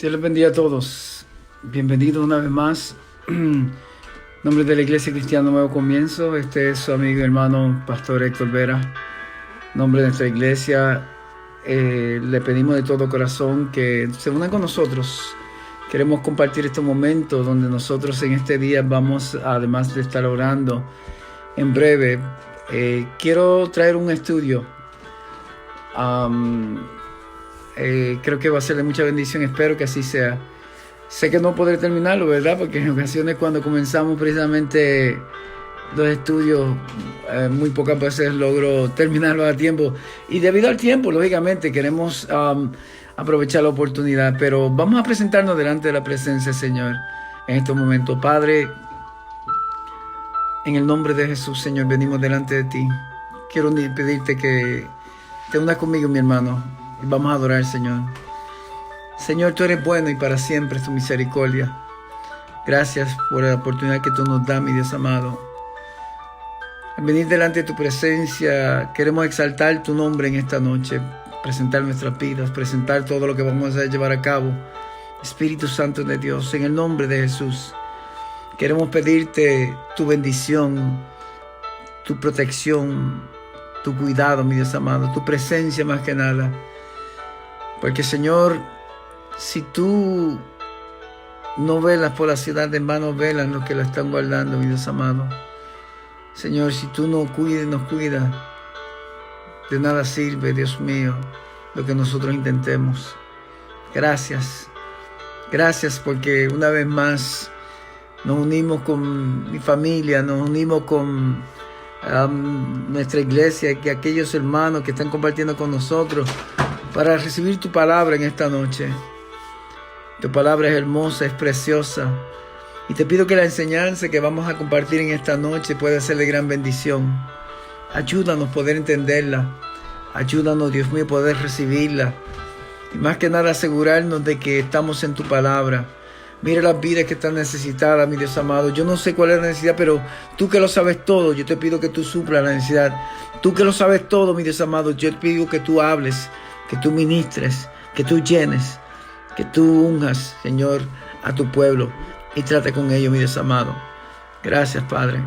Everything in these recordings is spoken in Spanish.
Dios les bendiga a todos. Bienvenidos una vez más. En nombre de la Iglesia Cristiana Nuevo Comienzo, este es su amigo y hermano Pastor Héctor Vera. En nombre de nuestra iglesia, le pedimos de todo corazón que se unan con nosotros. Queremos compartir este momento donde nosotros en este día vamos, además de estar orando en breve, quiero traer un estudio. Creo que va a ser de mucha bendición, espero que así sea. Sé que no podré terminarlo, ¿verdad? Porque en ocasiones cuando comenzamos precisamente los estudios, muy pocas veces logro terminarlo a tiempo. Y debido al tiempo, lógicamente, queremos aprovechar la oportunidad. Pero vamos a presentarnos delante de la presencia del Señor en estos momentos. Padre, en el nombre de Jesús, Señor, venimos delante de ti. Quiero pedirte que te unas conmigo, mi hermano, y vamos a adorar al Señor. Señor, tú eres bueno y para siempre es tu misericordia. Gracias por la oportunidad que tú nos das, mi Dios amado. Al venir delante de tu presencia, queremos exaltar tu nombre en esta noche, presentar nuestras vidas, presentar todo lo que vamos a llevar a cabo. Espíritu Santo de Dios, en el nombre de Jesús, queremos pedirte tu bendición, tu protección, tu cuidado, mi Dios amado, tu presencia más que nada. Porque, Señor, si tú no velas por la ciudad, en vano velan los que la están guardando, mi Dios amado. Señor, si tú no nos cuidas, de nada sirve, Dios mío, lo que nosotros intentemos. Gracias. Gracias porque una vez más nos unimos con mi familia, nos unimos con nuestra iglesia y aquellos hermanos que están compartiendo con nosotros para recibir tu palabra en esta noche. Tu palabra es hermosa, es preciosa. Y te pido que la enseñanza que vamos a compartir en esta noche pueda ser de gran bendición. Ayúdanos a poder entenderla. Ayúdanos, Dios mío, a poder recibirla. Y más que nada asegurarnos de que estamos en tu palabra. Mira las vidas que están necesitadas, mi Dios amado. Yo no sé cuál es la necesidad, pero tú que lo sabes todo, yo te pido que tú suplas la necesidad. Tú que lo sabes todo, mi Dios amado, yo te pido que tú hables, que tú ministres, que tú llenes, que tú unjas, Señor, a tu pueblo y trate con ellos, mi Dios amado. Gracias, Padre.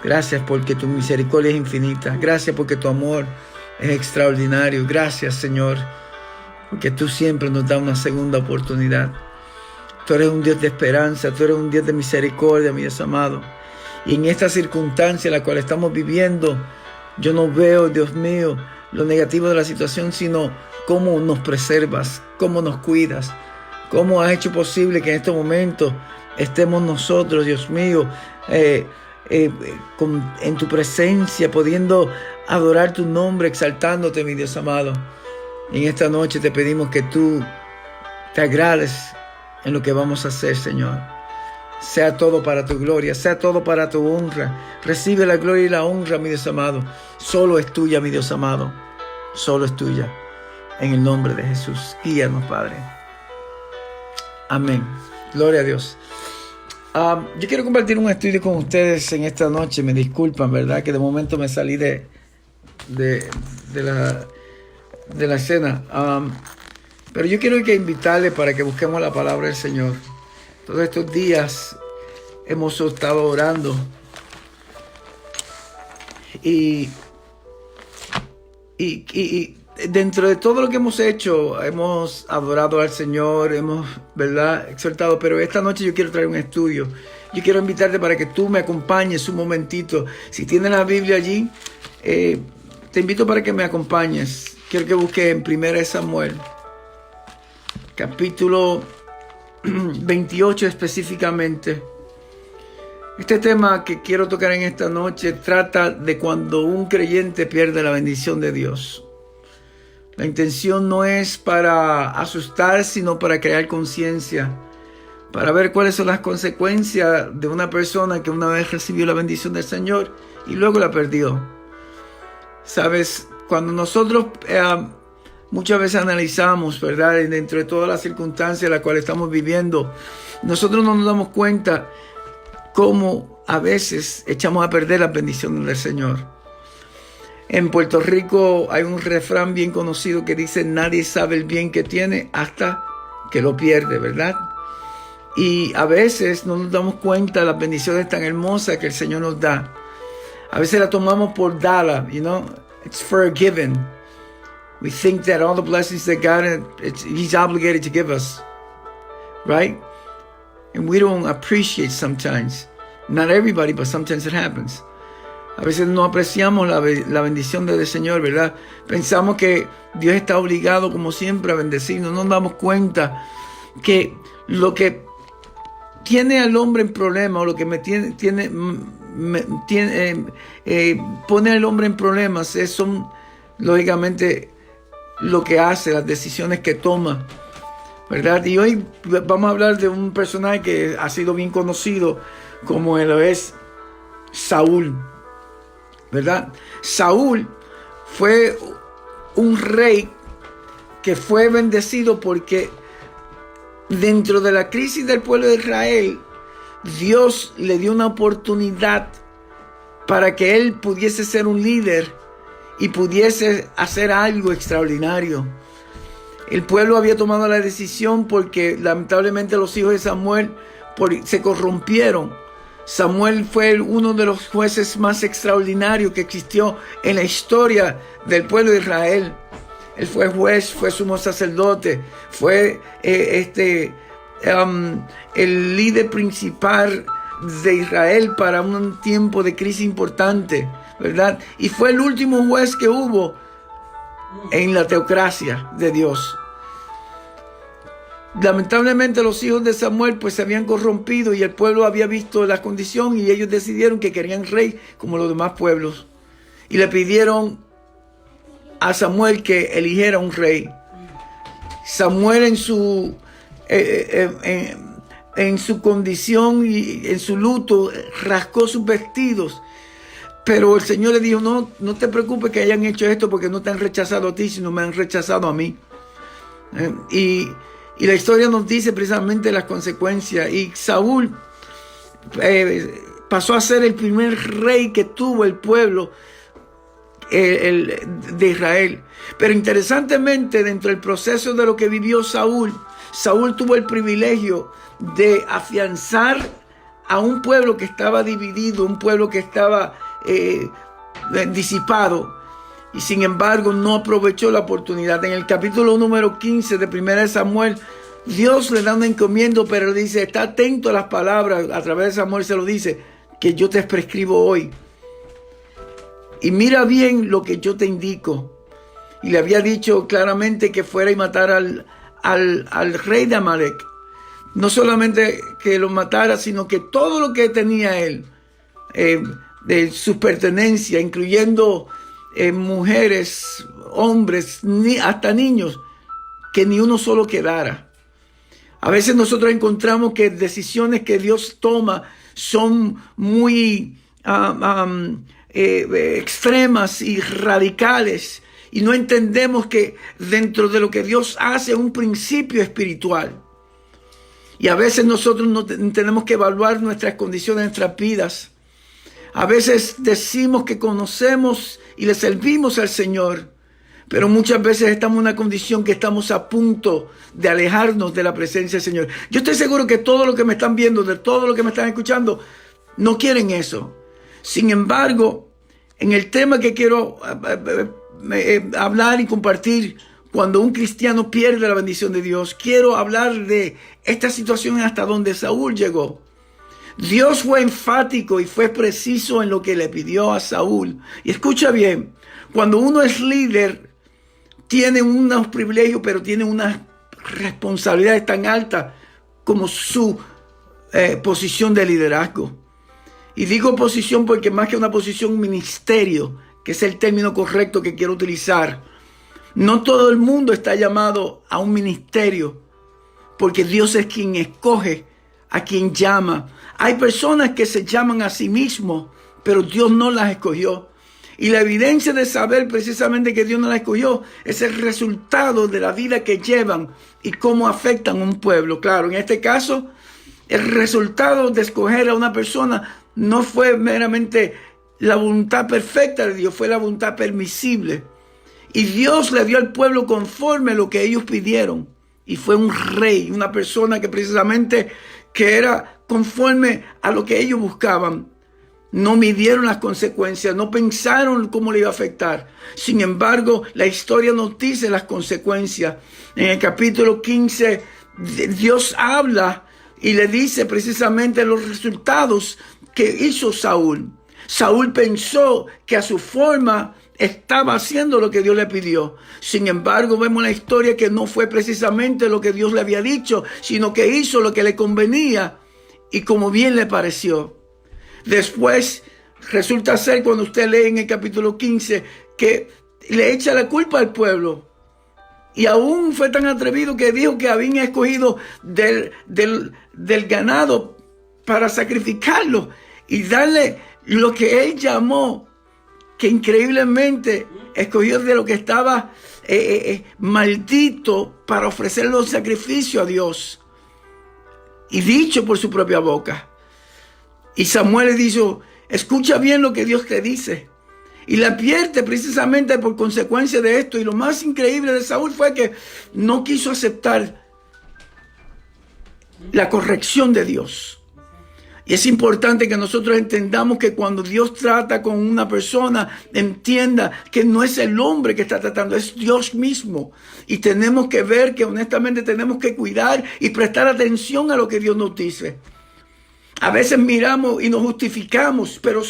Gracias porque tu misericordia es infinita. Gracias porque tu amor es extraordinario. Gracias, Señor, porque tú siempre nos das una segunda oportunidad. Tú eres un Dios de esperanza, tú eres un Dios de misericordia, mi Dios amado. Y en esta circunstancia en la cual estamos viviendo, yo no veo, Dios mío, lo negativo de la situación, sino cómo nos preservas, cómo nos cuidas, cómo has hecho posible que en este momento estemos nosotros, Dios mío, en tu presencia, pudiendo adorar tu nombre, exaltándote, mi Dios amado. Y en esta noche te pedimos que tú te agrades en lo que vamos a hacer, Señor. Sea todo para tu gloria, sea todo para tu honra. Recibe la gloria y la honra, mi Dios amado. Solo es tuya, mi Dios amado. Solo es tuya. En el nombre de Jesús. Guíanos, Padre. Amén. Gloria a Dios. Yo quiero compartir un estudio con ustedes en esta noche. Me disculpan, ¿verdad? Que de momento me salí de la escena. Pero yo quiero invitarle para que busquemos la palabra del Señor. Todos estos días hemos estado orando. Y dentro de todo lo que hemos hecho, hemos adorado al Señor, hemos, ¿verdad?, exhortado. Pero esta noche yo quiero traer un estudio. Yo quiero invitarte para que tú me acompañes un momentito. Si tienes la Biblia allí, te invito para que me acompañes. Quiero que busques en 1 Samuel, capítulo 28 específicamente. Este tema que quiero tocar en esta noche trata de cuando un creyente pierde la bendición de Dios. La intención no es para asustar, sino para crear conciencia, para ver cuáles son las consecuencias de una persona que una vez recibió la bendición del Señor y luego la perdió. Sabes, cuando nosotros muchas veces analizamos, ¿verdad?, dentro de todas las circunstancias en las cuales estamos viviendo, nosotros no nos damos cuenta cómo a veces echamos a perder las bendiciones del Señor. En Puerto Rico hay un refrán bien conocido que dice: nadie sabe el bien que tiene hasta que lo pierde, ¿verdad? Y a veces no nos damos cuenta de las bendiciones tan hermosas que el Señor nos da. A veces la tomamos por dada, you know, it's forgiven. We think that all the blessings that God, He's obligated to give us, right? And we don't appreciate sometimes. Not everybody, but sometimes it happens. A veces no apreciamos la bendición del Señor, ¿verdad? Pensamos que Dios está obligado, como siempre, a bendecirnos. No nos damos cuenta que lo que tiene al hombre en problema, o lo que pone al hombre en problemas, son lógicamente lo que hace, las decisiones que toma, ¿verdad? Y hoy vamos a hablar de un personaje que ha sido bien conocido, como él es Saúl, ¿verdad? Saúl fue un rey que fue bendecido porque dentro de la crisis del pueblo de Israel, Dios le dio una oportunidad para que él pudiese ser un líder y pudiese hacer algo extraordinario. El pueblo había tomado la decisión porque lamentablemente los hijos de Samuel se corrompieron. Samuel fue uno de los jueces más extraordinarios que existió en la historia del pueblo de Israel. Él fue juez, fue sumo sacerdote, fue el líder principal de Israel para un tiempo de crisis importante, ¿verdad? Y fue el último juez que hubo en la teocracia de Dios. Lamentablemente los hijos de Samuel pues se habían corrompido y el pueblo había visto la condición y ellos decidieron que querían rey como los demás pueblos. Y le pidieron a Samuel que eligiera un rey. Samuel en su condición y en su luto rascó sus vestidos. Pero el Señor le dijo, no te preocupes que hayan hecho esto porque no te han rechazado a ti, sino me han rechazado a mí. Y la historia nos dice precisamente las consecuencias. Y Saúl pasó a ser el primer rey que tuvo el pueblo de Israel. Pero interesantemente, dentro del proceso de lo que vivió Saúl tuvo el privilegio de afianzar a un pueblo que estaba dividido, un pueblo que estaba disipado, y sin embargo no aprovechó la oportunidad. En el capítulo número 15 de 1 Samuel, Dios le da una encomienda, pero le dice, está atento a las palabras. A través de Samuel se lo dice, que yo te prescribo hoy. Y mira bien lo que yo te indico. Y le había dicho claramente que fuera y matara al rey de Amalek. No solamente que lo matara, sino que todo lo que tenía él, de sus pertenencias, incluyendo mujeres, hombres, hasta niños, que ni uno solo quedara. A veces nosotros encontramos que decisiones que Dios toma son muy extremas y radicales, y no entendemos que dentro de lo que Dios hace es un principio espiritual. Y a veces nosotros no tenemos que evaluar nuestras condiciones, nuestras vidas. A veces decimos que conocemos y le servimos al Señor, pero muchas veces estamos en una condición que estamos a punto de alejarnos de la presencia del Señor. Yo estoy seguro que todos los que me están viendo, de todos los que me están escuchando, no quieren eso. Sin embargo, en el tema que quiero hablar y compartir, cuando un cristiano pierde la bendición de Dios, quiero hablar de esta situación hasta donde Saúl llegó. Dios fue enfático y fue preciso en lo que le pidió a Saúl. Y escucha bien, cuando uno es líder, tiene unos privilegios, pero tiene unas responsabilidades tan altas como su posición de liderazgo. Y digo posición porque más que una posición, ministerio, que es el término correcto que quiero utilizar. No todo el mundo está llamado a un ministerio, porque Dios es quien escoge a quien llama. Hay personas que se llaman a sí mismos, pero Dios no las escogió. Y la evidencia de saber precisamente que Dios no las escogió es el resultado de la vida que llevan y cómo afectan a un pueblo. Claro, en este caso, el resultado de escoger a una persona no fue meramente la voluntad perfecta de Dios, fue la voluntad permisible. Y Dios le dio al pueblo conforme a lo que ellos pidieron. y fue un rey, una persona que precisamente que era conforme a lo que ellos buscaban. No midieron las consecuencias, no pensaron cómo le iba a afectar. Sin embargo, la historia nos dice las consecuencias. En el capítulo 15, Dios habla y le dice precisamente los resultados que hizo Saúl. Saúl pensó que a su forma estaba haciendo lo que Dios le pidió. Sin embargo, vemos la historia que no fue precisamente lo que Dios le había dicho, sino que hizo lo que le convenía y como bien le pareció. Después resulta ser, cuando usted lee en el capítulo 15, que le echa la culpa al pueblo. Y aún fue tan atrevido que dijo que habían escogido del ganado para sacrificarlo y darle lo que él llamó, que increíblemente escogió de lo que estaba maldito para ofrecerle un sacrificio a Dios. Y dicho por su propia boca. Y Samuel le dijo, escucha bien lo que Dios te dice. Y le advierte precisamente por consecuencia de esto. Y lo más increíble de Saúl fue que no quiso aceptar la corrección de Dios. Y es importante que nosotros entendamos que cuando Dios trata con una persona, entienda que no es el hombre que está tratando, es Dios mismo. Y tenemos que ver que honestamente tenemos que cuidar y prestar atención a lo que Dios nos dice. A veces miramos y nos justificamos, pero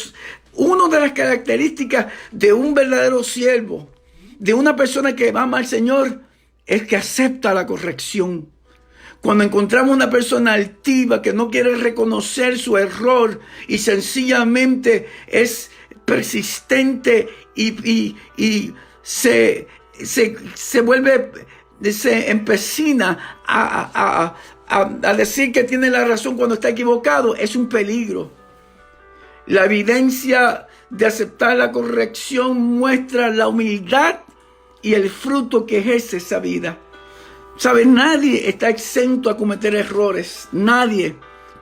una de las características de un verdadero siervo, de una persona que ama al Señor, es que acepta la corrección. Cuando encontramos una persona altiva que no quiere reconocer su error y sencillamente es persistente y se vuelve, se empecina a decir que tiene la razón cuando está equivocado, es un peligro. La evidencia de aceptar la corrección muestra la humildad y el fruto que ejerce esa vida. ¿Sabes? Nadie está exento a cometer errores. Nadie.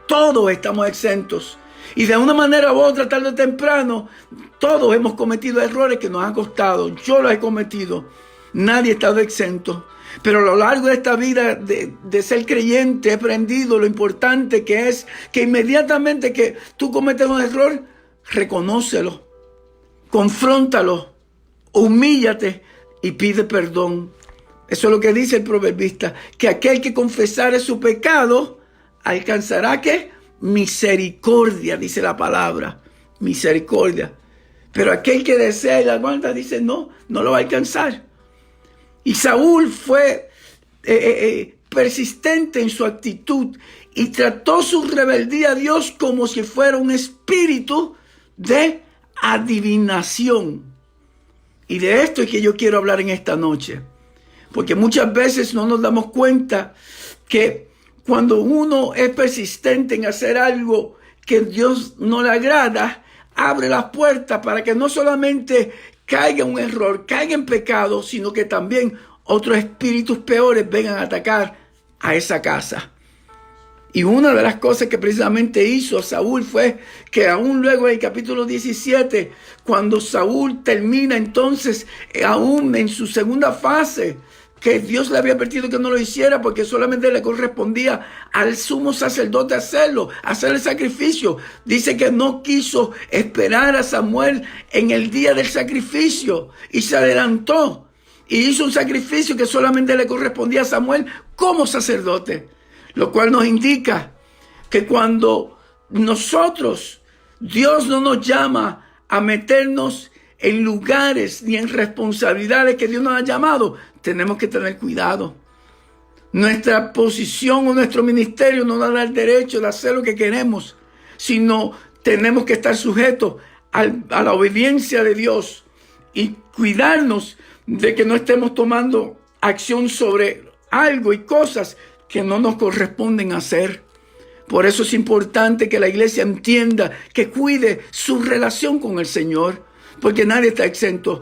Todos estamos exentos. Y de una manera u otra, tarde o temprano, todos hemos cometido errores que nos han costado. Yo los he cometido. Nadie ha estado exento. Pero a lo largo de esta vida de ser creyente he aprendido lo importante que es que inmediatamente que tú cometes un error, reconócelo, confróntalo, humíllate y pide perdón. Eso es lo que dice el proverbista, que aquel que confesare su pecado alcanzará ¿qué? Misericordia, dice la palabra, misericordia. Pero aquel que desea y la aguanta dice no lo va a alcanzar. Y Saúl fue persistente en su actitud y trató su rebeldía a Dios como si fuera un espíritu de adivinación. Y de esto es que yo quiero hablar en esta noche. Porque muchas veces no nos damos cuenta que cuando uno es persistente en hacer algo que Dios no le agrada, abre las puertas para que no solamente caiga un error, caiga en pecado, sino que también otros espíritus peores vengan a atacar a esa casa. Y una de las cosas que precisamente hizo Saúl fue que aún luego en el capítulo 17, cuando Saúl termina entonces, aún en su segunda fase, que Dios le había advertido que no lo hiciera porque solamente le correspondía al sumo sacerdote hacerlo, hacer el sacrificio. Dice que no quiso esperar a Samuel en el día del sacrificio y se adelantó y hizo un sacrificio que solamente le correspondía a Samuel como sacerdote, lo cual nos indica que cuando nosotros, Dios no nos llama a meternos en lugares ni en responsabilidades que Dios nos ha llamado, tenemos que tener cuidado. Nuestra posición o nuestro ministerio no nos da el derecho de hacer lo que queremos, sino tenemos que estar sujetos a la obediencia de Dios y cuidarnos de que no estemos tomando acción sobre algo y cosas que no nos corresponden hacer. Por eso es importante que la iglesia entienda, que cuide su relación con el Señor, porque nadie está exento.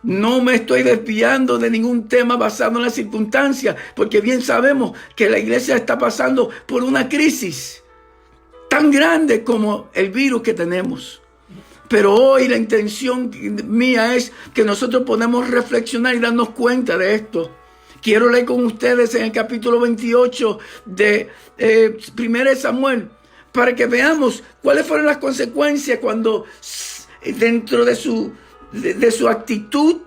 No me estoy desviando de ningún tema basado en las circunstancias, porque bien sabemos que la iglesia está pasando por una crisis tan grande como el virus que tenemos. Pero hoy la intención mía es que nosotros podamos reflexionar y darnos cuenta de esto. Quiero leer con ustedes en el capítulo 28 de 1 Samuel, para que veamos cuáles fueron las consecuencias cuando dentro de su actitud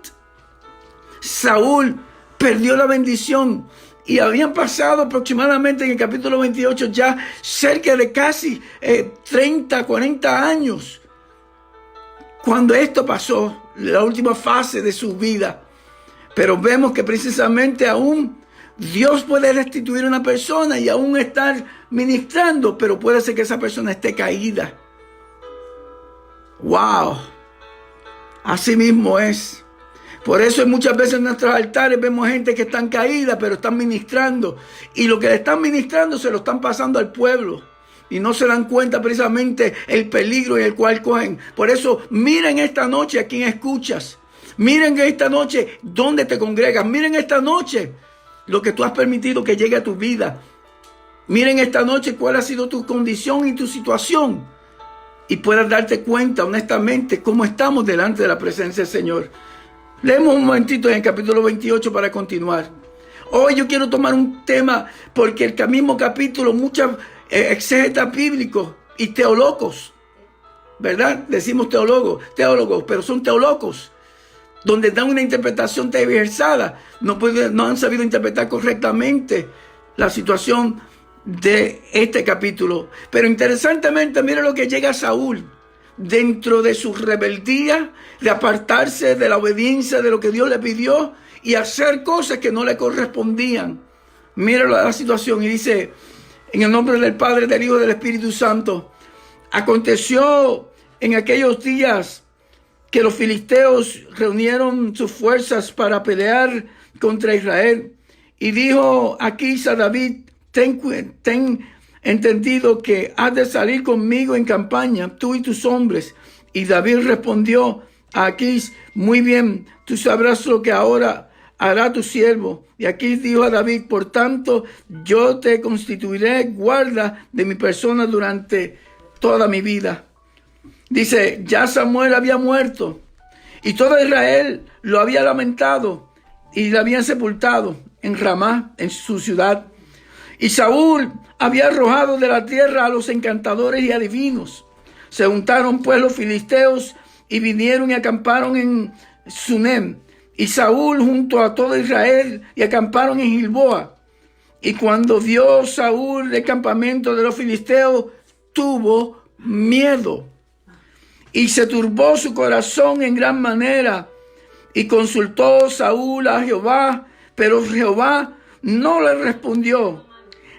Saúl perdió la bendición. Y habían pasado aproximadamente en el capítulo 28 ya cerca de casi 30, 40 años cuando esto pasó, la última fase de su vida. Pero vemos que precisamente aún Dios puede restituir a una persona y aún estar ministrando, pero puede ser que esa persona esté caída. ¡Wow! Así mismo es. Por eso muchas veces en nuestros altares vemos gente que están caída, pero están ministrando. Y lo que le están ministrando se lo están pasando al pueblo. Y no se dan cuenta precisamente el peligro en el cual cogen. Por eso miren esta noche a quien escuchas. Miren esta noche dónde te congregas. Miren esta noche lo que tú has permitido que llegue a tu vida. Miren esta noche cuál ha sido tu condición y tu situación. Y puedas darte cuenta honestamente cómo estamos delante de la presencia del Señor. Leemos un momentito en el capítulo 28 para continuar. Hoy yo quiero tomar un tema porque el mismo capítulo, muchos exégetas bíblicos y teólogos, ¿verdad? Decimos teólogos, pero son teólogos, donde dan una interpretación tergiversada. No han sabido interpretar correctamente la situación de este capítulo. Pero interesantemente, mira lo que llega a Saúl. Dentro de su rebeldía, de apartarse de la obediencia de lo que Dios le pidió y hacer cosas que no le correspondían. Mira la situación y dice, en el nombre del Padre, del Hijo y del Espíritu Santo, aconteció en aquellos días que los filisteos reunieron sus fuerzas para pelear contra Israel. Y dijo Aquís a David, ten entendido que has de salir conmigo en campaña, tú y tus hombres. Y David respondió a Aquís, muy bien, tú sabrás lo que ahora hará tu siervo. Y Aquís dijo a David, por tanto, yo te constituiré guarda de mi persona durante toda mi vida. Dice, ya Samuel había muerto y todo Israel lo había lamentado y lo habían sepultado en Ramá, en su ciudad. Y Saúl había arrojado de la tierra a los encantadores y adivinos. Se juntaron pues los filisteos y vinieron y acamparon en Sunem. Y Saúl junto a todo Israel y acamparon en Gilboa. Y cuando vio Saúl el campamento de los filisteos, tuvo miedo. Y se turbó su corazón en gran manera. Y consultó Saúl a Jehová, pero Jehová no le respondió,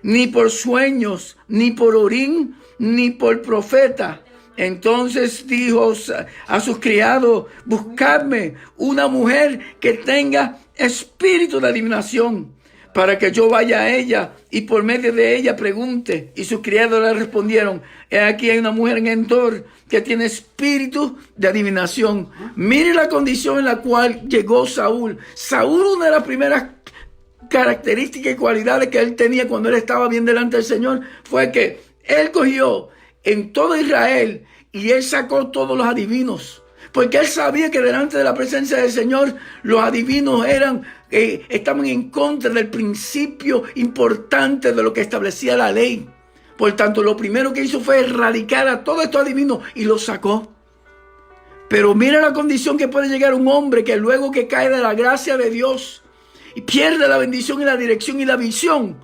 ni por sueños, ni por Urim, ni por profeta. Entonces dijo a sus criados, buscadme una mujer que tenga espíritu de adivinación, para que yo vaya a ella y por medio de ella pregunte. Y sus criados le respondieron, he aquí hay una mujer en Endor que tiene espíritu de adivinación. Mire la condición en la cual llegó Saúl. Saúl, una de las primeras características y cualidades que él tenía cuando él estaba bien delante del Señor fue que él cogió en todo Israel y él sacó todos los adivinos, porque él sabía que delante de la presencia del Señor los adivinos estaban en contra del principio importante de lo que establecía la ley. Por tanto, lo primero que hizo fue erradicar a todos estos adivinos y los sacó. Pero mira la condición que puede llegar un hombre que luego que cae de la gracia de Dios y pierde la bendición y la dirección y la visión,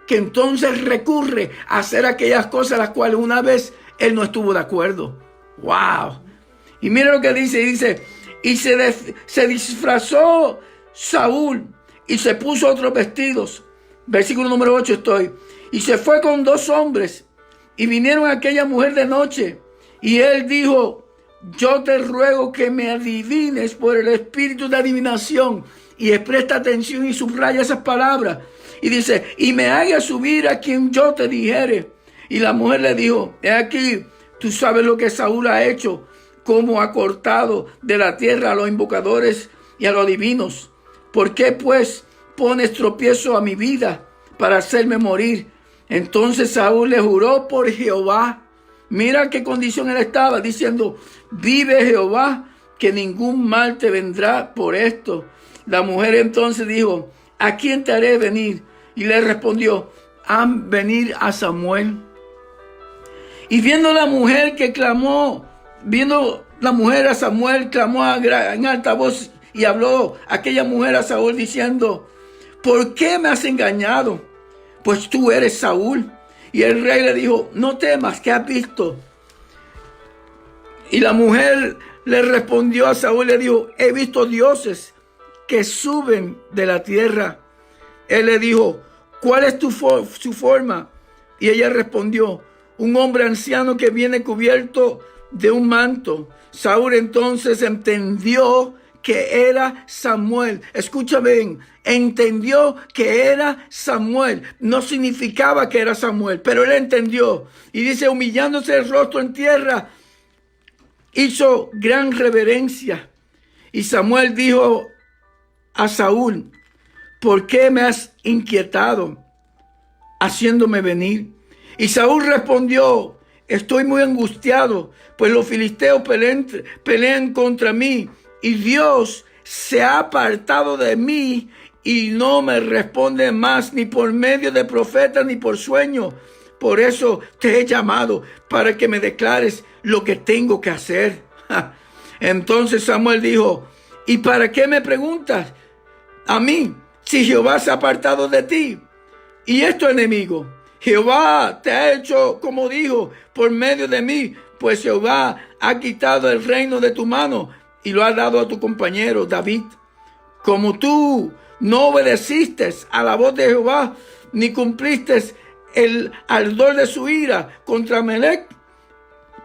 que entonces recurre a hacer aquellas cosas las cuales una vez él no estuvo de acuerdo. ¡Wow! Y mira lo que dice, y se disfrazó Saúl y se puso otros vestidos. Versículo número 8 estoy. Y se fue con 2 hombres y vinieron a aquella mujer de noche. Y él dijo, yo te ruego que me adivines por el espíritu de adivinación. Y presta atención y subraya esas palabras. Y dice, y me haga subir a quien yo te dijere. Y la mujer le dijo, he aquí, tú sabes lo que Saúl ha hecho, cómo ha cortado de la tierra a los invocadores y a los divinos. ¿Por qué pues pones tropiezo a mi vida para hacerme morir? Entonces Saúl le juró por Jehová. Mira qué condición él estaba, diciendo, vive Jehová, que ningún mal te vendrá por esto. La mujer entonces dijo, ¿a quién te haré venir? Y le respondió, han venir a Samuel. Y viendo la mujer a Samuel, clamó en alta voz y habló aquella mujer a Saúl diciendo, ¿por qué me has engañado? Pues tú eres Saúl. Y el rey le dijo, no temas, ¿qué has visto? Y la mujer le respondió a Saúl, le dijo, he visto dioses que suben de la tierra. Él le dijo, ¿cuál es su forma? Y ella respondió, un hombre anciano que viene cubierto de un manto. Saúl entonces entendió que era Samuel. Escucha bien, entendió que era Samuel. No significaba que era Samuel, pero él entendió. Y dice, humillándose el rostro en tierra, hizo gran reverencia. Y Samuel dijo a Saúl, ¿por qué me has inquietado haciéndome venir? Y Saúl respondió, estoy muy angustiado, pues los filisteos pelean contra mí, y Dios se ha apartado de mí y no me responde más, ni por medio de profetas, ni por sueño. Por eso te he llamado, para que me declares lo que tengo que hacer. Entonces Samuel dijo, ¿y para qué me preguntas a mí, si Jehová se ha apartado de ti? Y es tu enemigo. Jehová te ha hecho como dijo, por medio de mí, pues Jehová ha quitado el reino de tu mano y lo ha dado a tu compañero David. Como tú no obedeciste a la voz de Jehová, ni cumpliste el ardor de su ira contra Amalec,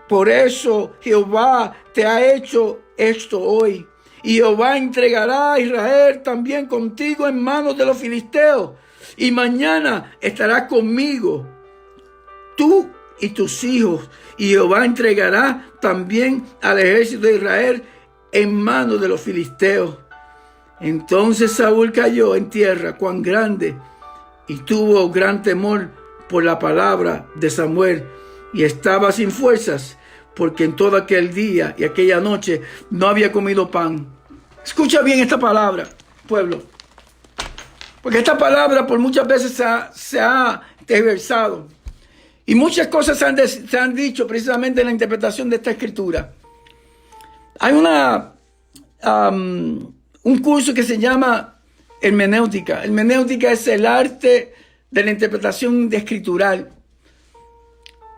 por eso Jehová te ha hecho esto hoy. Y Jehová entregará a Israel también contigo en manos de los filisteos. Y mañana estarás conmigo, tú y tus hijos. Y Jehová entregará también al ejército de Israel en manos de los filisteos. Entonces Saúl cayó en tierra, cuán grande, y tuvo gran temor por la palabra de Samuel. Y estaba sin fuerzas, porque en todo aquel día y aquella noche no había comido pan. Escucha bien esta palabra, pueblo. Porque esta palabra por muchas veces se ha tergiversado. Y muchas cosas se han dicho precisamente en la interpretación de esta escritura. Hay un curso que se llama hermenéutica. Hermenéutica es el arte de la interpretación escritural.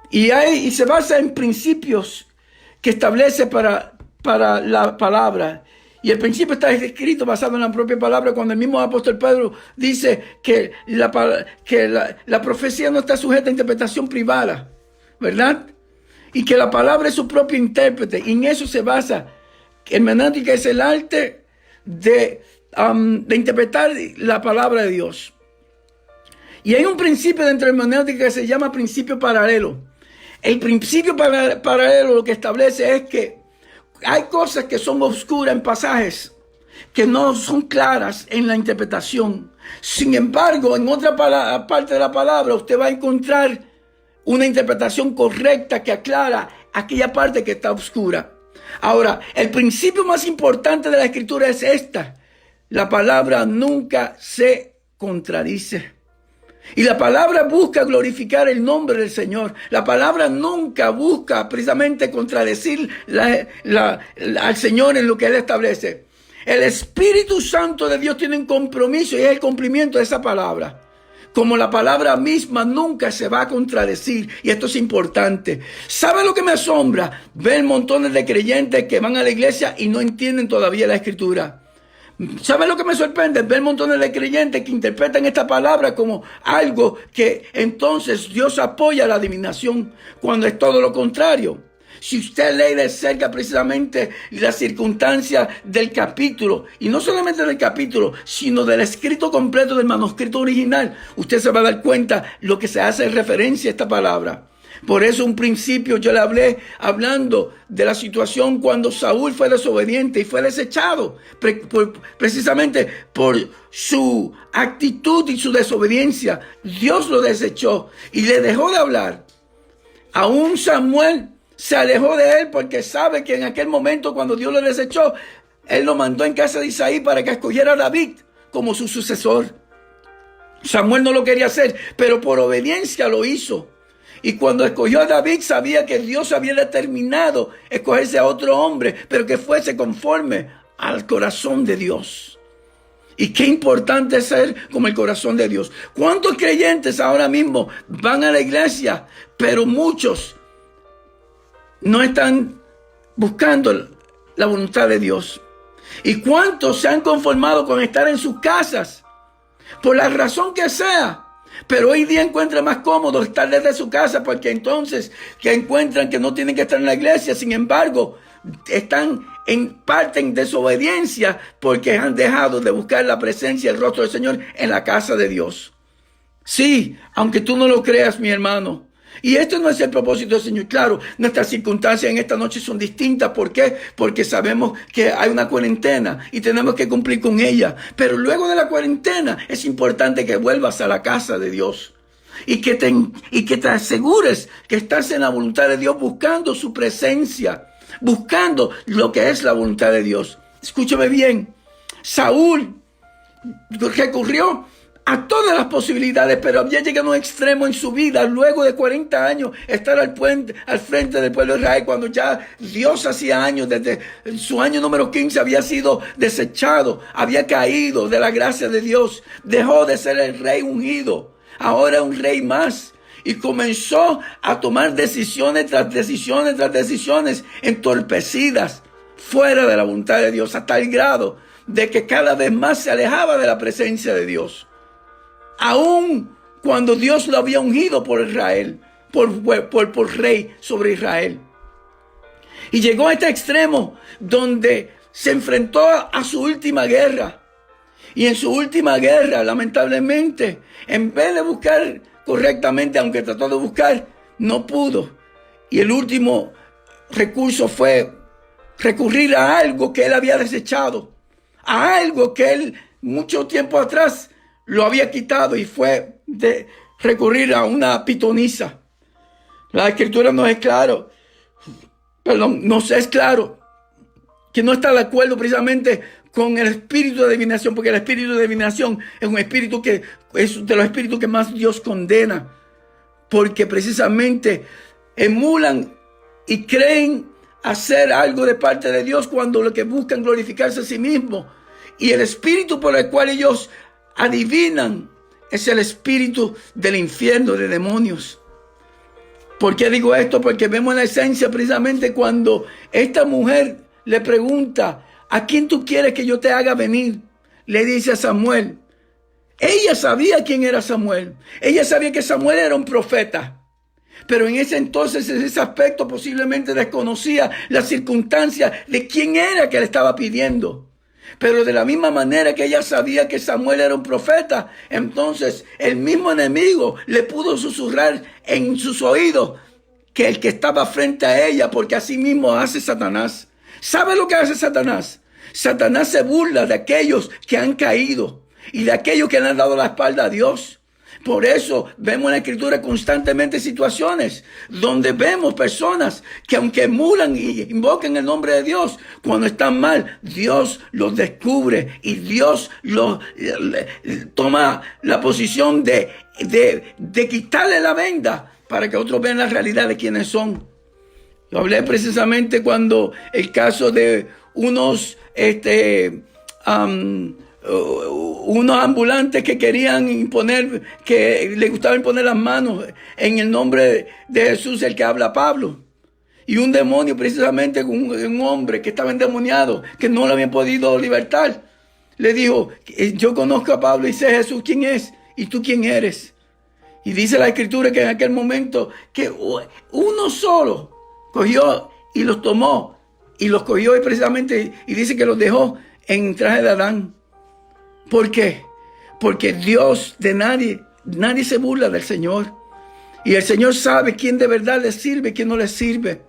Y se basa en principios que establece para la palabra. Y el principio está escrito basado en la propia palabra, cuando el mismo apóstol Pedro dice que la profecía no está sujeta a interpretación privada, ¿verdad? Y que la palabra es su propio intérprete. Y en eso se basa. Hermenéutica es el arte de interpretar la palabra de Dios. Y hay un principio dentro de hermenéutica que se llama principio paralelo. El principio paralelo lo que establece es que hay cosas que son oscuras en pasajes, que no son claras en la interpretación. Sin embargo, en otra parte de la palabra usted va a encontrar una interpretación correcta que aclara aquella parte que está oscura. Ahora, el principio más importante de la escritura es esta: la palabra nunca se contradice. Y la palabra busca glorificar el nombre del Señor. La palabra nunca busca precisamente contradecir al Señor en lo que Él establece. El Espíritu Santo de Dios tiene un compromiso y es el cumplimiento de esa palabra. Como la palabra misma nunca se va a contradecir. Y esto es importante. ¿Sabe lo que me asombra? Ver montones de creyentes que van a la iglesia y no entienden todavía la Escritura. ¿Sabe lo que me sorprende? Ver montones de creyentes que interpretan esta palabra como algo que entonces Dios apoya la adivinación, cuando es todo lo contrario. Si usted lee de cerca precisamente las circunstancias del capítulo, y no solamente del capítulo, sino del escrito completo del manuscrito original, usted se va a dar cuenta lo que se hace referencia a esta palabra. Por eso un principio yo le hablé hablando de la situación cuando Saúl fue desobediente y fue desechado precisamente por su actitud y su desobediencia. Dios lo desechó y le dejó de hablar. Aún Samuel se alejó de él porque sabe que en aquel momento cuando Dios lo desechó, él lo mandó en casa de Isaí para que escogiera a David como su sucesor. Samuel no lo quería hacer, pero por obediencia lo hizo. Y cuando escogió a David, sabía que Dios había determinado escogerse a otro hombre, pero que fuese conforme al corazón de Dios. Y qué importante es ser como el corazón de Dios. ¿Cuántos creyentes ahora mismo van a la iglesia, pero muchos no están buscando la voluntad de Dios? ¿Y cuántos se han conformado con estar en sus casas, por la razón que sea? Pero hoy día encuentran más cómodo estar desde su casa, porque entonces que encuentran que no tienen que estar en la iglesia. Sin embargo, están en parte en desobediencia porque han dejado de buscar la presencia y el rostro del Señor en la casa de Dios. Sí, aunque tú no lo creas, mi hermano. Y esto no es el propósito del Señor. Claro, nuestras circunstancias en esta noche son distintas. ¿Por qué? Porque sabemos que hay una cuarentena y tenemos que cumplir con ella. Pero luego de la cuarentena es importante que vuelvas a la casa de Dios. Y que te asegures que estás en la voluntad de Dios, buscando su presencia, buscando lo que es la voluntad de Dios. Escúchame bien. Saúl recurrió a todas las posibilidades, pero había llegado a un extremo en su vida, luego de 40 años, estar al frente del pueblo de Israel, cuando ya Dios hacía años, desde su año número 15, había sido desechado, había caído de la gracia de Dios, dejó de ser el rey ungido, ahora un rey más, y comenzó a tomar decisiones tras decisiones tras decisiones, entorpecidas, fuera de la voluntad de Dios, hasta el grado de que cada vez más se alejaba de la presencia de Dios. Aún cuando Dios lo había ungido por Israel, por rey sobre Israel. Y llegó a este extremo donde se enfrentó a su última guerra. Y en su última guerra, lamentablemente, en vez de buscar correctamente, aunque trató de buscar, no pudo. Y el último recurso fue recurrir a algo que él había desechado, a algo que él mucho tiempo atrás lo había quitado, y fue de recurrir a una pitonisa. La escritura nos es claro, nos es claro que no está de acuerdo precisamente con el espíritu de adivinación, porque el espíritu de adivinación es un espíritu que es de los espíritus que más Dios condena, porque precisamente emulan y creen hacer algo de parte de Dios cuando lo que buscan glorificarse a sí mismos, y el espíritu por el cual ellos adivinan es el espíritu del infierno, de demonios. ¿Por qué digo esto? Porque vemos la esencia precisamente cuando esta mujer le pregunta: ¿a quién tú quieres que yo te haga venir? Le dice a Samuel. Ella sabía quién era Samuel. Ella sabía que Samuel era un profeta. Pero en ese entonces, en ese aspecto, posiblemente desconocía las circunstancias de quién era que le estaba pidiendo. Pero de la misma manera que ella sabía que Samuel era un profeta, entonces el mismo enemigo le pudo susurrar en sus oídos que el que estaba frente a ella, porque así mismo hace Satanás. ¿Sabe lo que hace Satanás? Satanás se burla de aquellos que han caído y de aquellos que le han dado la espalda a Dios. Por eso vemos en la Escritura constantemente situaciones donde vemos personas que, aunque emulan y invocan el nombre de Dios, cuando están mal, Dios los descubre y Dios toma la posición de quitarle la venda para que otros vean la realidad de quiénes son. Yo hablé precisamente cuando el caso de unos ambulantes que querían imponer, que les gustaba imponer las manos en el nombre de Jesús, el que habla Pablo. Y un demonio, precisamente un hombre que estaba endemoniado, que no lo habían podido libertar, le dijo: yo conozco a Pablo y sé Jesús quién es, y tú quién eres. Y dice la Escritura que en aquel momento que uno solo cogió y los tomó, y los cogió y precisamente, y dice que los dejó en traje de Adán. ¿Por qué? Porque Dios de nadie se burla del Señor. Y el Señor sabe quién de verdad le sirve y quién no le sirve.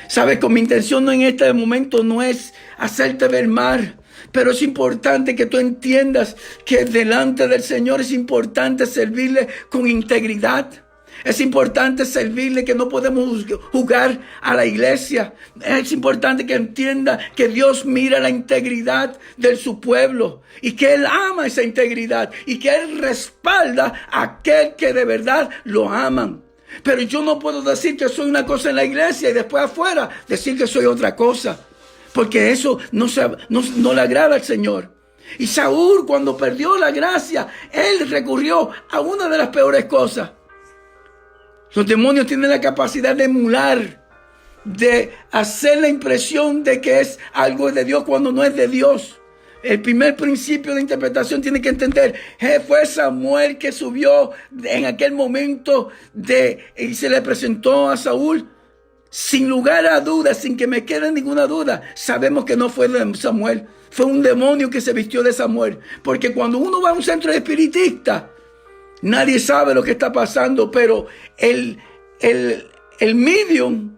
Sabes, con mi intención en este momento no es hacerte ver mal, pero es importante que tú entiendas que delante del Señor es importante servirle con integridad. Es importante servirle, que no podemos jugar a la iglesia. Es importante que entienda que Dios mira la integridad de su pueblo y que Él ama esa integridad y que Él respalda a aquel que de verdad lo aman. Pero yo no puedo decir que soy una cosa en la iglesia y después afuera decir que soy otra cosa, porque eso no le agrada al Señor. Y Saúl, cuando perdió la gracia, él recurrió a una de las peores cosas. Los demonios tienen la capacidad de emular, de hacer la impresión de que es algo de Dios cuando no es de Dios. El primer principio de interpretación tiene que entender, fue Samuel que subió en aquel momento y se le presentó a Saúl. Sin lugar a dudas, sin que me quede ninguna duda, sabemos que no fue de Samuel. Fue un demonio que se vistió de Samuel. Porque cuando uno va a un centro espiritista, nadie sabe lo que está pasando, pero el medium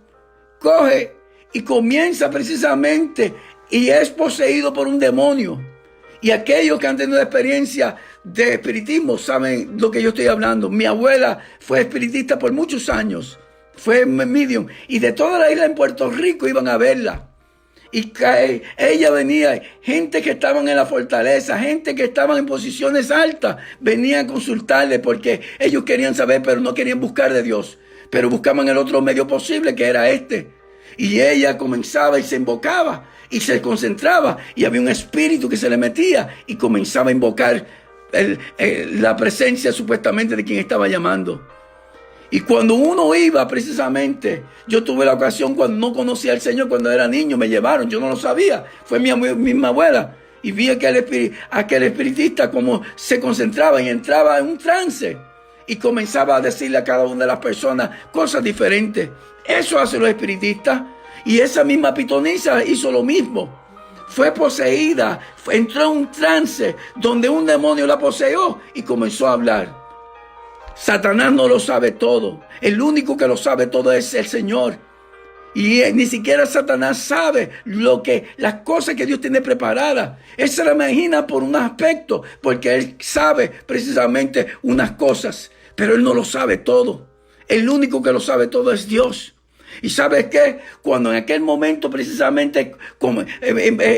coge y comienza precisamente y es poseído por un demonio. Y aquellos que han tenido experiencia de espiritismo saben lo que yo estoy hablando. Mi abuela fue espiritista por muchos años, fue medium, y de toda la isla en Puerto Rico iban a verla. Y ella venía, gente que estaban en la fortaleza, gente que estaban en posiciones altas, venían a consultarle porque ellos querían saber, pero no querían buscar de Dios. Pero buscaban el otro medio posible, que era este. Y ella comenzaba y se invocaba y se concentraba y había un espíritu que se le metía y comenzaba a invocar la presencia supuestamente de quien estaba llamando. Y cuando uno iba precisamente, yo tuve la ocasión cuando no conocía al Señor, cuando era niño, me llevaron, yo no lo sabía, fue mi misma abuela, y vi aquel espiritista como se concentraba y entraba en un trance y comenzaba a decirle a cada una de las personas cosas diferentes. Eso hacen los espiritistas, y esa misma pitonisa hizo lo mismo. Fue poseída, entró en un trance donde un demonio la poseyó y comenzó a hablar. Satanás no lo sabe todo. El único que lo sabe todo es el Señor. Y ni siquiera Satanás sabe las cosas que Dios tiene preparadas. Él se la imagina por un aspecto, porque él sabe precisamente unas cosas, pero él no lo sabe todo. El único que lo sabe todo es Dios. ¿Y sabes qué? Cuando en aquel momento precisamente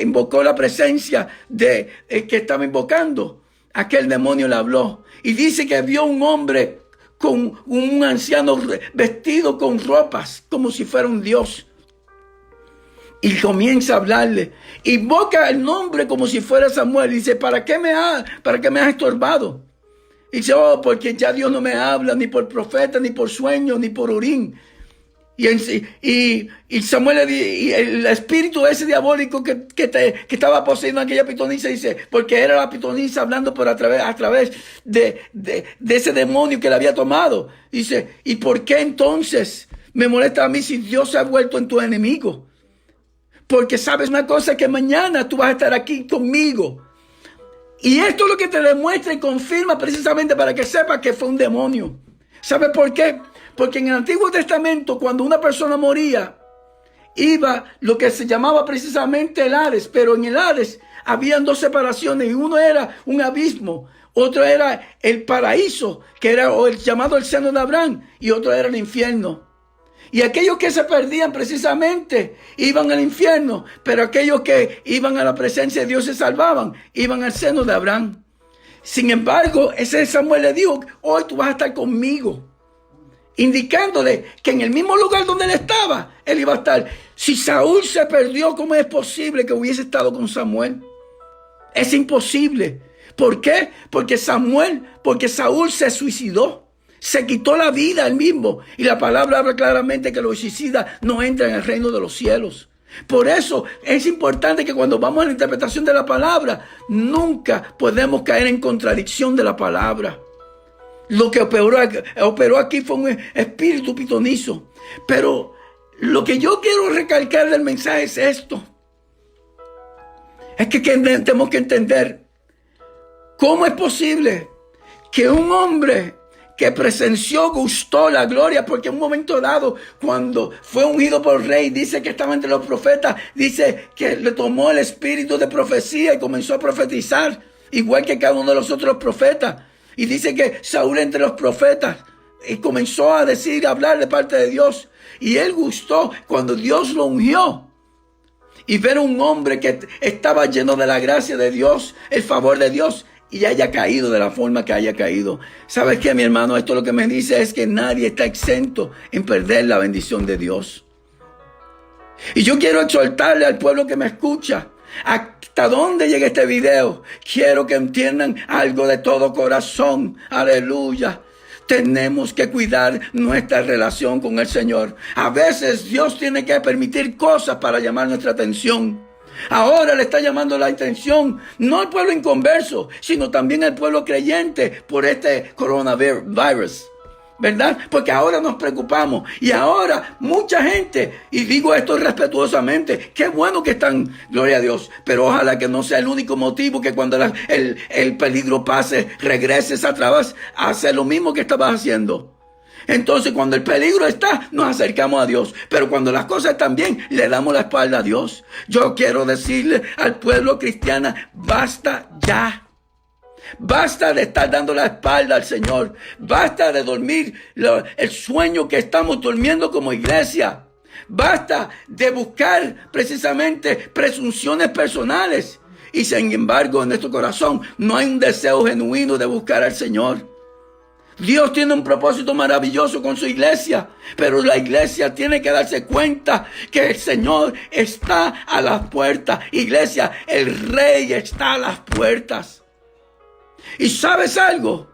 invocó la presencia de que estaba invocando, aquel demonio le habló. Y dice que vio un hombre con un anciano vestido con ropas, como si fuera un dios. Y comienza a hablarle. Invoca el nombre como si fuera Samuel. Y dice, ¿para qué me has estorbado? Y dice, porque ya Dios no me habla ni por profeta, ni por sueño, ni por Urim. Y Samuel, y el espíritu ese diabólico que estaba poseído en aquella pitonisa, dice, porque era la pitonisa hablando a través de ese demonio que le había tomado. Dice, ¿y por qué entonces me molesta a mí si Dios se ha vuelto en tu enemigo? Porque sabes una cosa, que mañana tú vas a estar aquí conmigo. Y esto es lo que te demuestra y confirma precisamente para que sepas que fue un demonio. ¿Sabes por qué? Porque en el Antiguo Testamento, cuando una persona moría, iba lo que se llamaba precisamente el Hades. Pero en el Hades habían dos separaciones, y uno era un abismo, otro era el paraíso, que era el llamado el seno de Abraham, y otro era el infierno. Y aquellos que se perdían precisamente iban al infierno, pero aquellos que iban a la presencia de Dios se salvaban, iban al seno de Abraham. Sin embargo, ese Samuel le dijo, hoy tú vas a estar conmigo, indicándole que en el mismo lugar donde él estaba, él iba a estar. Si Saúl se perdió, ¿cómo es posible que hubiese estado con Samuel? Es imposible. ¿Por qué? Porque Saúl se suicidó. Se quitó la vida él mismo. Y la palabra habla claramente que los suicidas no entran en el reino de los cielos. Por eso es importante que cuando vamos a la interpretación de la palabra, nunca podemos caer en contradicción de la palabra. Lo que operó aquí fue un espíritu pitonizo. Pero lo que yo quiero recalcar del mensaje es esto. Es que tenemos que entender cómo es posible que un hombre que presenció, gustó la gloria, porque en un momento dado, cuando fue ungido por rey, dice que estaba entre los profetas, dice que le tomó el espíritu de profecía y comenzó a profetizar, igual que cada uno de los otros profetas. Y dice que Saúl entre los profetas y comenzó a decir, a hablar de parte de Dios. Y él gustó cuando Dios lo ungió. Y ver a un hombre que estaba lleno de la gracia de Dios, el favor de Dios, y haya caído de la forma que haya caído. ¿Sabes qué, mi hermano? Esto lo que me dice es que nadie está exento en perder la bendición de Dios. Y yo quiero exhortarle al pueblo que me escucha, hasta dónde llega este video. Quiero que entiendan algo de todo corazón. Aleluya. Tenemos que cuidar nuestra relación con el Señor. A veces Dios tiene que permitir cosas para llamar nuestra atención. Ahora le está llamando la atención no al pueblo inconverso, sino también al pueblo creyente por este coronavirus, ¿verdad? Porque ahora nos preocupamos y ahora mucha gente, y digo esto respetuosamente, qué bueno que están, gloria a Dios, pero ojalá que no sea el único motivo que cuando el peligro pase, regreses atrás a hacer lo mismo que estabas haciendo. Entonces cuando el peligro está, nos acercamos a Dios. Pero cuando las cosas están bien, le damos la espalda a Dios. Yo quiero decirle al pueblo cristiano, basta ya. Basta de estar dando la espalda al Señor. Basta de dormir el sueño que estamos durmiendo como iglesia. Basta de buscar precisamente presunciones personales. Y sin embargo, en nuestro corazón no hay un deseo genuino de buscar al Señor. Dios tiene un propósito maravilloso con su iglesia, pero la iglesia tiene que darse cuenta que el Señor está a las puertas. Iglesia, el Rey está a las puertas. ¿Y sabes algo?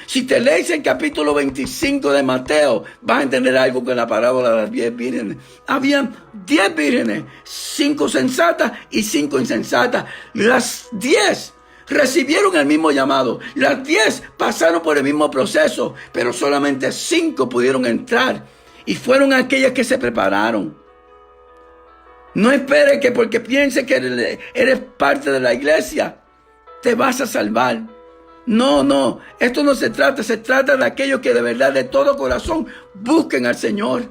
Si te lees el capítulo 25 de Mateo, vas a entender algo con la parábola de las 10 vírgenes. Habían 10 vírgenes, 5 sensatas y 5 insensatas. Las 10 recibieron el mismo llamado. Las 10 pasaron por el mismo proceso, pero solamente 5 pudieron entrar y fueron aquellas que se prepararon. No esperes que porque pienses que eres parte de la iglesia, te vas a salvar. No, esto no se trata de aquellos que de verdad, de todo corazón, busquen al Señor.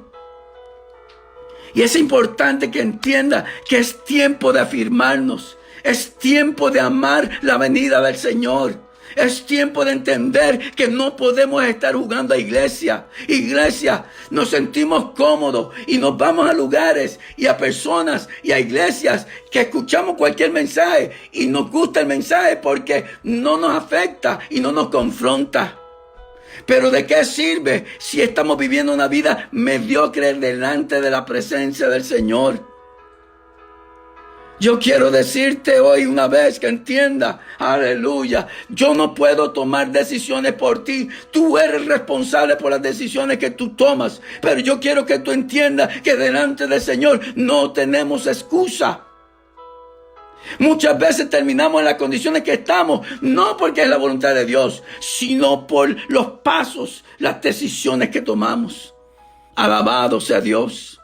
Y es importante que entienda que es tiempo de afirmarnos. Es tiempo de amar la venida del Señor. Es tiempo de entender que no podemos estar jugando a iglesia. Iglesia, nos sentimos cómodos y nos vamos a lugares y a personas y a iglesias que escuchamos cualquier mensaje y nos gusta el mensaje porque no nos afecta y no nos confronta. Pero ¿de qué sirve si estamos viviendo una vida mediocre delante de la presencia del Señor? Yo quiero decirte hoy una vez que entienda, aleluya, yo no puedo tomar decisiones por ti. Tú eres responsable por las decisiones que tú tomas. Pero yo quiero que tú entiendas que delante del Señor no tenemos excusa. Muchas veces terminamos en las condiciones que estamos, no porque es la voluntad de Dios, sino por los pasos, las decisiones que tomamos. Alabado sea Dios.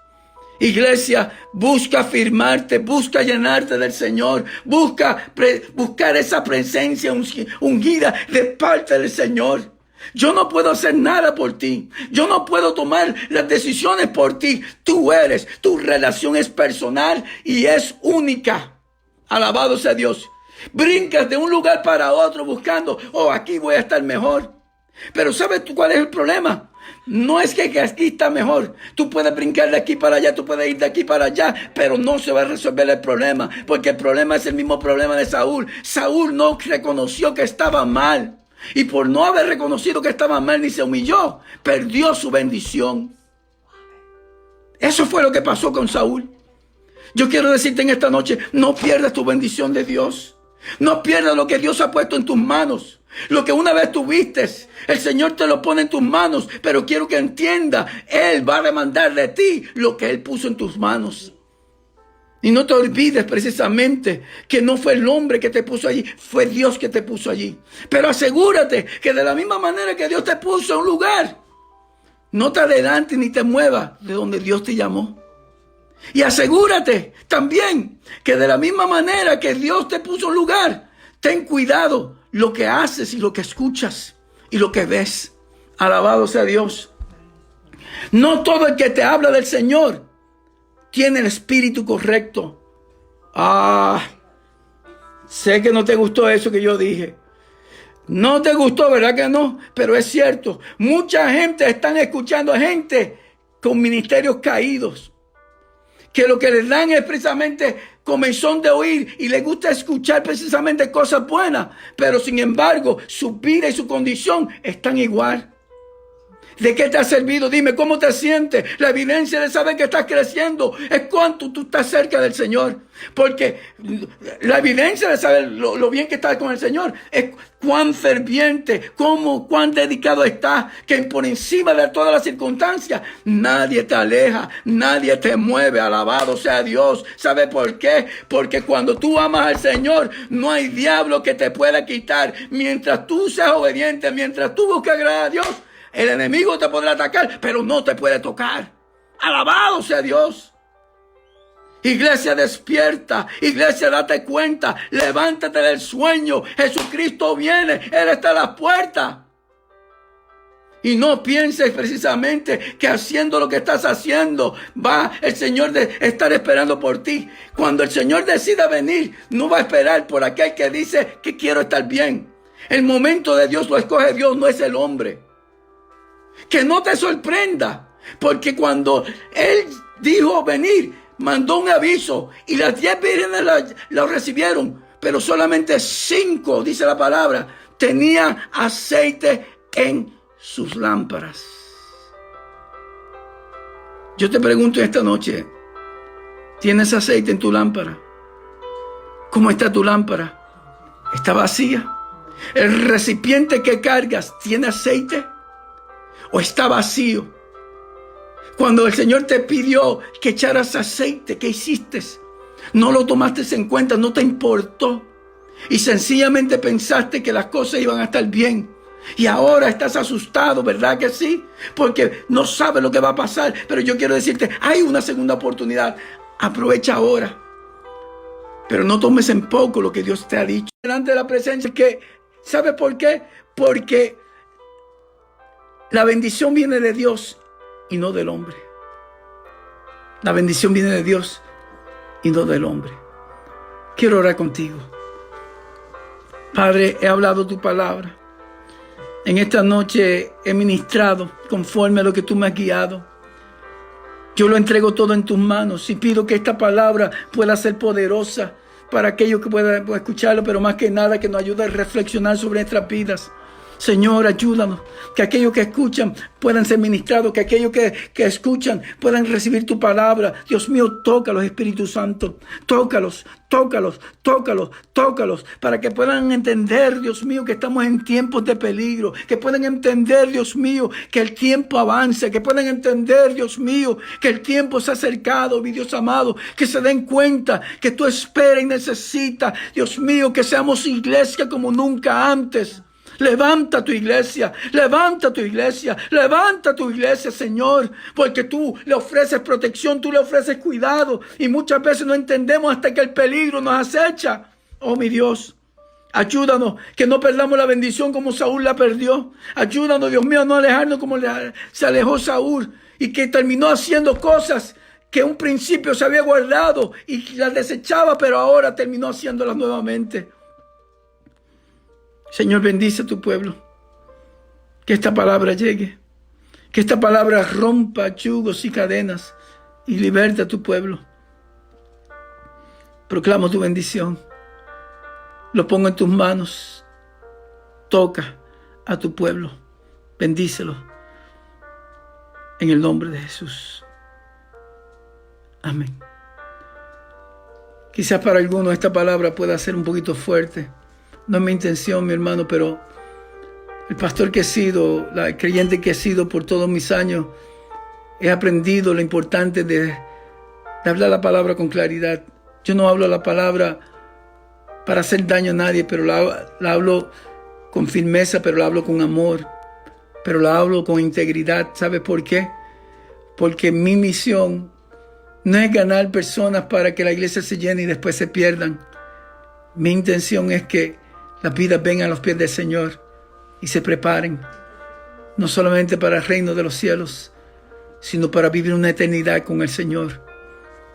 Iglesia, busca afirmarte, busca llenarte del Señor, buscar esa presencia ungida de parte del Señor. Yo no puedo hacer nada por ti. Yo no puedo tomar las decisiones por ti. Tu relación es personal y es única. Alabado sea Dios. Brincas de un lugar para otro buscando, aquí voy a estar mejor. Pero ¿sabes tú cuál es el problema? No es que aquí está mejor. Tú puedes brincar de aquí para allá, tú puedes ir de aquí para allá, pero no se va a resolver el problema, porque el problema es el mismo problema de Saúl. Saúl no reconoció que estaba mal, y por no haber reconocido que estaba mal ni se humilló, perdió su bendición. Eso fue lo que pasó con Saúl. Yo quiero decirte en esta noche, no pierdas tu bendición de Dios. No pierdas lo que Dios ha puesto en tus manos. Lo que una vez tuviste, el Señor te lo pone en tus manos, pero quiero que entienda, Él va a demandar de ti lo que Él puso en tus manos. Y no te olvides precisamente que no fue el hombre que te puso allí, fue Dios que te puso allí. Pero asegúrate que de la misma manera que Dios te puso en un lugar, no te adelantes ni te muevas de donde Dios te llamó. Y asegúrate también que de la misma manera que Dios te puso en un lugar, ten cuidado lo que haces y lo que escuchas y lo que ves. Alabado sea Dios. No todo el que te habla del Señor tiene el espíritu correcto. Sé que no te gustó eso que yo dije. No te gustó, ¿verdad que no? Pero es cierto. Mucha gente están escuchando a gente con ministerios caídos, que lo que les dan es precisamente comezón de oír y les gusta escuchar precisamente cosas buenas, pero sin embargo su vida y su condición están igual. ¿De qué te ha servido? Dime, ¿cómo te sientes? La evidencia de saber que estás creciendo es cuánto tú estás cerca del Señor. Porque la evidencia de saber lo bien que estás con el Señor es cuán ferviente, cuán dedicado estás, que por encima de todas las circunstancias, nadie te aleja, nadie te mueve. Alabado sea Dios. ¿Sabe por qué? Porque cuando tú amas al Señor, no hay diablo que te pueda quitar. Mientras tú seas obediente, mientras tú busques agradar a Dios, el enemigo te podrá atacar, pero no te puede tocar. Alabado sea Dios. Iglesia, despierta. Iglesia, date cuenta. Levántate del sueño. Jesucristo viene. Él está a las puertas. Y no pienses precisamente que haciendo lo que estás haciendo va el Señor de estar esperando por ti. Cuando el Señor decida venir, no va a esperar por aquel que dice que quiero estar bien. El momento de Dios lo escoge Dios, no es el hombre. Que no te sorprenda, porque cuando Él dijo venir, mandó un aviso y las 10 vírgenes lo recibieron, pero solamente 5, dice la palabra, tenían aceite en sus lámparas. Yo te pregunto esta noche, ¿tienes aceite en tu lámpara? ¿Cómo está tu lámpara? ¿Está vacía? ¿El recipiente que cargas tiene aceite o está vacío? Cuando el Señor te pidió que echaras aceite, ¿qué hiciste? No lo tomaste en cuenta, no te importó. Y sencillamente pensaste que las cosas iban a estar bien. Y ahora estás asustado, ¿verdad que sí? Porque no sabes lo que va a pasar. Pero yo quiero decirte, hay una segunda oportunidad. Aprovecha ahora. Pero no tomes en poco lo que Dios te ha dicho. Delante de la presencia, ¿sabes por qué? Porque la bendición viene de Dios y no del hombre. La bendición viene de Dios y no del hombre. Quiero orar contigo. Padre, he hablado tu palabra. En esta noche he ministrado conforme a lo que tú me has guiado. Yo lo entrego todo en tus manos y pido que esta palabra pueda ser poderosa para aquellos que puedan escucharlo, pero más que nada que nos ayude a reflexionar sobre nuestras vidas. Señor, ayúdanos, que aquellos que escuchan puedan ser ministrados, que aquellos que escuchan puedan recibir tu palabra. Dios mío, tócalos, Espíritu Santo, tócalos, para que puedan entender, Dios mío, que estamos en tiempos de peligro, que puedan entender, Dios mío, que el tiempo avanza, que puedan entender, Dios mío, que el tiempo se ha acercado, mi Dios amado, que se den cuenta que tú esperas y necesitas, Dios mío, que seamos iglesia como nunca antes. Levanta tu iglesia, levanta tu iglesia, levanta tu iglesia, Señor, porque tú le ofreces protección, tú le ofreces cuidado y muchas veces no entendemos hasta que el peligro nos acecha. Oh, mi Dios, ayúdanos que no perdamos la bendición como Saúl la perdió. Ayúdanos, Dios mío, a no alejarnos como se alejó Saúl y que terminó haciendo cosas que un principio se había guardado y las desechaba, pero ahora terminó haciéndolas nuevamente. Señor, bendice a tu pueblo. Que esta palabra llegue. Que esta palabra rompa yugos y cadenas y liberte a tu pueblo. Proclamo tu bendición. Lo pongo en tus manos. Toca a tu pueblo. Bendícelo. En el nombre de Jesús. Amén. Quizás para algunos esta palabra pueda ser un poquito fuerte. No es mi intención, mi hermano, pero el pastor que he sido, el creyente que he sido por todos mis años, he aprendido lo importante de hablar la palabra con claridad. Yo no hablo la palabra para hacer daño a nadie, pero la hablo con firmeza, pero la hablo con amor, pero la hablo con integridad. ¿Sabes por qué? Porque mi misión no es ganar personas para que la iglesia se llene y después se pierdan. Mi intención es que las vidas vengan a los pies del Señor y se preparen, no solamente para el reino de los cielos, sino para vivir una eternidad con el Señor.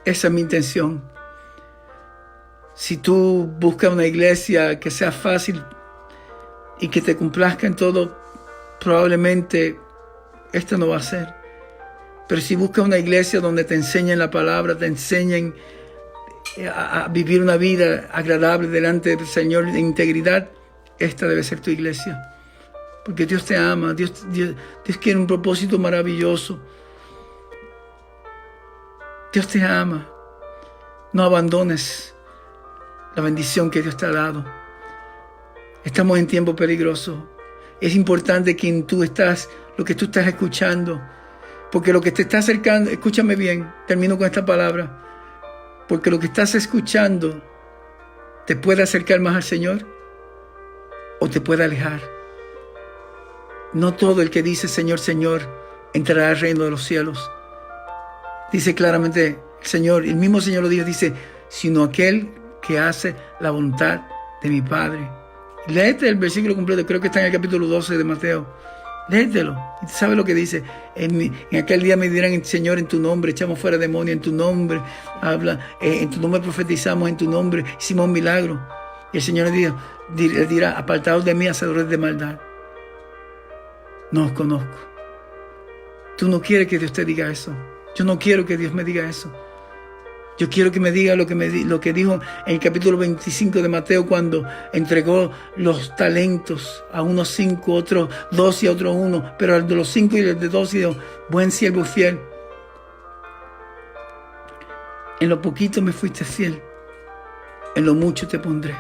Esa es mi intención. Si tú buscas una iglesia que sea fácil y que te complazca en todo, probablemente esto no va a ser. Pero si buscas una iglesia donde te enseñen la palabra, te enseñen a vivir una vida agradable delante del Señor en integridad, esta debe ser tu iglesia. Porque Dios te ama, Dios quiere un propósito maravilloso. Dios te ama. No abandones la bendición que Dios te ha dado. Estamos en tiempo peligroso. Es importante quien tú estás, lo que tú estás escuchando. Porque lo que te está acercando, escúchame bien, termino con esta palabra. Porque lo que estás escuchando te puede acercar más al Señor o te puede alejar. No todo el que dice Señor, Señor, entrará al reino de los cielos. Dice claramente el Señor, el mismo Señor lo dijo, dice, sino aquel que hace la voluntad de mi Padre. Léete el versículo completo, creo que está en el capítulo 12 de Mateo. Léetelo. Y sabe lo que dice. En aquel día me dirán, Señor, en tu nombre echamos fuera demonios, en tu nombre en tu nombre profetizamos, en tu nombre hicimos milagros. Y el Señor le dirá, apartados de mí, hacedores de maldad. No os conozco. Tú no quieres que Dios te diga eso. Yo no quiero que Dios me diga eso. Yo quiero que me diga lo que dijo en el capítulo 25 de Mateo, cuando entregó los talentos a unos 5, otros 2 y a otros 1. Pero al de los 5 y el de 2 dijo, buen siervo fiel. En lo poquito me fuiste fiel, en lo mucho te pondré.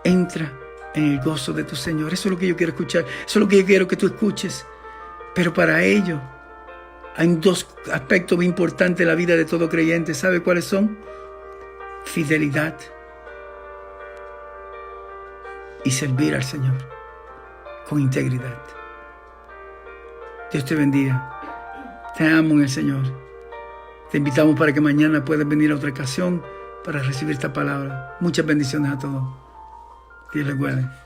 Entra en el gozo de tu Señor. Eso es lo que yo quiero escuchar. Eso es lo que yo quiero que tú escuches. Pero para ello hay 2 aspectos muy importantes en la vida de todo creyente. ¿Sabe cuáles son? Fidelidad y servir al Señor con integridad. Dios te bendiga. Te amo en el Señor. Te invitamos para que mañana puedas venir a otra ocasión para recibir esta palabra. Muchas bendiciones a todos. Dios les guarde.